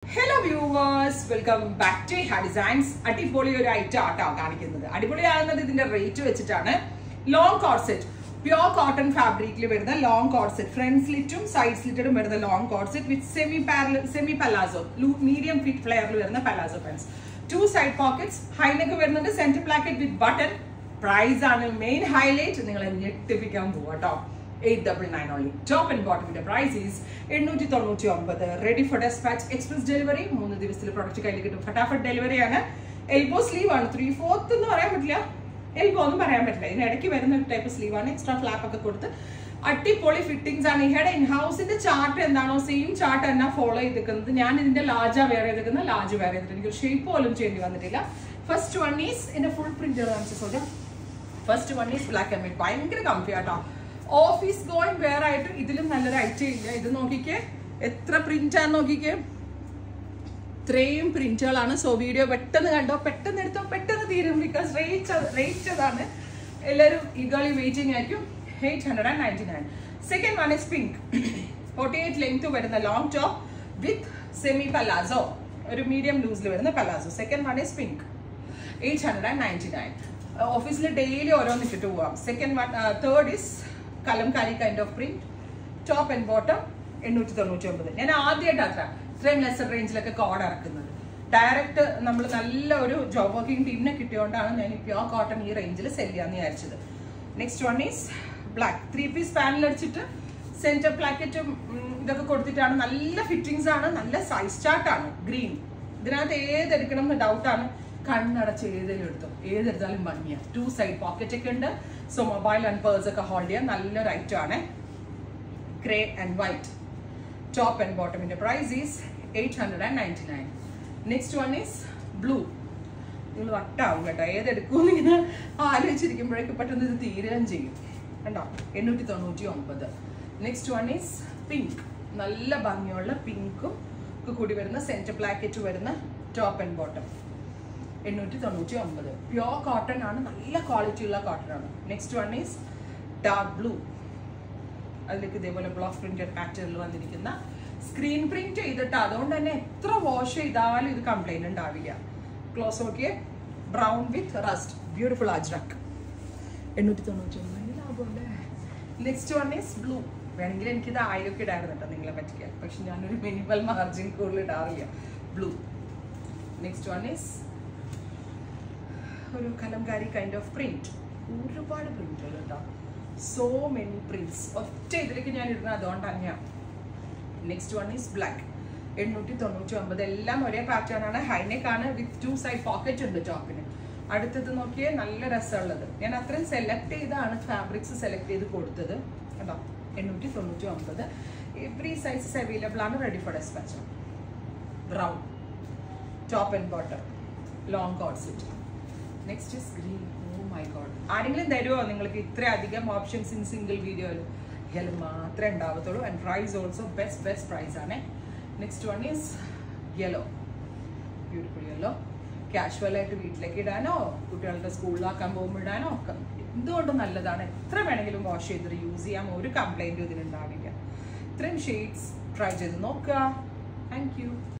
Hello viewers, welcome back to Iha Designs. അടിപൊളി ഒരു item ആട്ടോ കാണിക്കുന്നത്. അടിപൊളിയാകുന്നത് ഇതിന്റെ റേറ്റ് വെച്ചിട്ടാണ്. Long coat set, pure cotton ഫാബ്രിക്കിൽ വരുന്ന ലോങ് കോട്ട് സെറ്റ്, ഫ്രണ്ട് സ്ലിറ്റും സൈഡ് സ്ലിറ്റഡും വരുന്ന long coat set with semi palazzo, medium fit ഫ്ലെയറിൽ വരുന്ന palazzo pants, 2 side pockets, high neck വരുന്നുണ്ട്, centre placket with button. Price ആണ് മെയിൻ ഹൈലൈറ്റ്. നിങ്ങളെ ഞെട്ടിപ്പിക്കാൻ പോവാട്ടോ. 899 only. Top and bottom the price is 899. Ready for dispatch, express delivery. 3 ദിവസത്തിൽ product കയ്യിൽ കിട്ടും. ഫട്ടാഫട്ട് ഡെലിവറി ആണ്. എൽബോ സ്ലീവ് ആണ്. 3/4 എന്ന് പറയാൻ പറ്റില്ല, എൽബോ ഒന്നും പറയാൻ പറ്റില്ല. ഇതിന് ഇടയ്ക്ക് വരുന്ന ടൈപ്പ് സ്ലീവ് ആണ്. എക്സ്ട്രാ ഫ്ലാപ്പ് ഒക്കെ കൊടുത്ത് അടിപൊളി ഫിറ്റിംഗ്സ് ആണ്. ഇഹയുടെ ഇൻഹൗസിന്റെ ചാർട്ട് എന്താണോ സെയിം ചാർട്ട് തന്നെ ഫോളോ ചെയ്തിരിക്കുന്നത്. ഞാൻ ഇതിന്റെ ലാർജാ വെയർ ചെയ്തിരിക്കുന്നത്, ലാർജ് വെയർ ചെയ്തിട്ട് എനിക്ക് ഷേപ്പ് പോലും ചെയ്യേണ്ടി വന്നിട്ടില്ല. ഫസ്റ്റ് വൺ ഈസ് ഇതിന്റെ ഫുൾ പ്രിന്റ് കാണിച്ചു. First one is black and white. ഭയങ്കര കംഫി ആട്ടോ. ഓഫീസ് ഗോയിങ് വെയർ ആയിട്ട് ഇതിലും നല്ലൊരു ഐറ്റം ഇല്ല. ഇത് നോക്കിക്കേ, എത്ര പ്രിന്റ് ആണെന്ന് നോക്കിക്കേ. ഇത്രയും പ്രിന്റുകളാണ്. സോ വീഡിയോ പെട്ടെന്ന് കണ്ടോ, പെട്ടെന്ന് എടുത്തോ, പെട്ടെന്ന് തീരും. ബിക്കോസ് റേറ്റ് അതാണ്. എല്ലാവരും ഈഗർലി വെയിറ്റിംഗ് ആയിരിക്കും. 899. Second one is pink. 48 length വരുന്ന long top with semi palazzo, ഒരു മീഡിയം ലൂസിൽ വരുന്ന palazzo. Second one is pink. 899. ഓഫീസിൽ ഡെയിലി ഓരോന്ന് ഇട്ടിട്ട് പോവാം. Second one, third is Kalamkari kind of print, top and bottom. 899. ഞാൻ ആദ്യമായിട്ട് അത്ര ഇത്രയും ലെസർ റേഞ്ചിലൊക്കെ കോഡ് ഇറക്കുന്നത്. ഡയറക്റ്റ് നമ്മൾ നല്ല ഒരു ജോബ് വർക്കിംഗ് ടീമിനെ കിട്ടിയോണ്ടാണ് ഞാൻ പ്യോർ കോട്ടൺ ഈ റേഞ്ചിൽ സെല് ചെയ്യാന്ന് വിചാരിച്ചത്. Next one is black. 3 piece panel അടിച്ചിട്ട് സെന്റർ പ്ലാക്കറ്റും ഇതൊക്കെ കൊടുത്തിട്ടാണ്. നല്ല ഫിറ്റിംഗ്സ് ആണ്, നല്ല സൈസ് ചാർട്ടാണ്. ഗ്രീൻ. ഇതിനകത്ത് ഏതെടുക്കണം എന്ന് ഡൗട്ടാണ്. കണ്ണടച്ച് ഏതെങ്കിലും എടുത്തോ, ഏതെടുത്താലും ഭംഗിയാണ്. 2 സൈഡ് പോക്കറ്റ് ഒക്കെ ഉണ്ട്. സോ മൊബൈൽ ആൻഡ് പേഴ്സ് ഒക്കെ ഹോൾഡ് ചെയ്യാൻ നല്ലൊരു ഐറ്റം ആണ്. Grey and white. Top and ബോട്ടമിന്റെ price is 899. Next one is blue. നിങ്ങൾ വട്ടാവും കേട്ടോ, ഏതെടുക്കുമെന്ന് ഇങ്ങനെ ആലോചിച്ചിരിക്കുമ്പോഴേക്കും പെട്ടെന്ന് ഇത് തീരുകയും ചെയ്യും കണ്ടോ. 899. Next one is pink. നല്ല ഭംഗിയുള്ള പിങ്കും ഒക്കെ കൂടി വരുന്ന സെന്റർ പ്ലാക്കറ്റ് വരുന്ന top and bottom. 899. Pure cotton ആണ്, നല്ല ക്വാളിറ്റി ഉള്ള കോട്ടൺ ആണ്. Next one is dark blue. അതിലേക്ക് ഇതേപോലെ ബ്ലോക്ക് പ്രിന്റഡ് പാറ്റേണിൽ വന്നിരിക്കുന്ന സ്ക്രീൻ പ്രിന്റ് ചെയ്തിട്ട്, അതുകൊണ്ട് തന്നെ എത്ര വാഷ് ചെയ്താലും ഇത് കംപ്ലൈന്റ് ഉണ്ടാവില്ല. ക്ലോസ് നോക്കിയേ, brown with rest, beautiful ajrak. 899. Next one is blue. വേണമെങ്കിൽ എനിക്കിത് 1000 ഒക്കെ ഇടായിരുന്നു കേട്ടോ, നിങ്ങളെ പറ്റിക്കാൻ. പക്ഷെ ഞാനൊരു മിനിമൽ മാർജിൻ കൂടുതൽ ഇടാറില്ല. ബ്ലൂ. നെക്സ്റ്റ് വൺ ഈസ് ഒരു കലംകാരി കൈൻഡ് ഓഫ് പ്രിന്റ്. ഒരുപാട് പ്രിന്റുകൾ കേട്ടോ, സോ മെനി പ്രിന്റ്സ്. ഒറ്റ ഇതിലേക്ക് ഞാൻ ഇടുന്നത് അതുകൊണ്ട് തന്നെയാണ്. Next one is black. 899. എല്ലാം ഒരേ പാറ്റേൺ ആണ്. ഹൈനെക്ക് ആണ് വിത്ത് 2 സൈഡ് പോക്കറ്റ് ഉണ്ട് ടോപ്പിന്. അടുത്തത് നോക്കിയേ, നല്ല രസമുള്ളത്. ഞാൻ അത്രയും സെലക്ട് ചെയ്താണ് ഫാബ്രിക്സ് സെലക്ട് ചെയ്ത് കൊടുത്തത് കേട്ടോ. 899. എവറി സൈസസ് അവൈലബിൾ ആണ്. Ready for dispatch. Brown top and bottom, long coat set. Next is green. Oh my God, ആരെങ്കിലും തരുമോ നിങ്ങൾക്ക് ഇത്രയധികം ഓപ്ഷൻസ് ഇൻ സിംഗിൾ വീഡിയോയിൽ? ഇതിൽ മാത്രമേ ഉണ്ടാവത്തുള്ളൂ. And price also best price ആണ്. Next one is yellow. Beautiful yellow. Casual ആയിട്ട് വീട്ടിലേക്ക് ഇടാനോ കുട്ടികളുടെ സ്കൂളിലാക്കാൻ പോകുമ്പോൾ ഇടാനോ ഒക്കെ എന്തുകൊണ്ടും നല്ലതാണ്. എത്ര വേണമെങ്കിലും വാഷ് ചെയ്തിട്ട് യൂസ് ചെയ്യാം. ഒരു കംപ്ലൈൻറ്റും ഇതിനുണ്ടാവില്ല. ഇത്രയും ഷെയ്ഡ്സ് ട്രൈ ചെയ്ത് നോക്കുക. Thank you.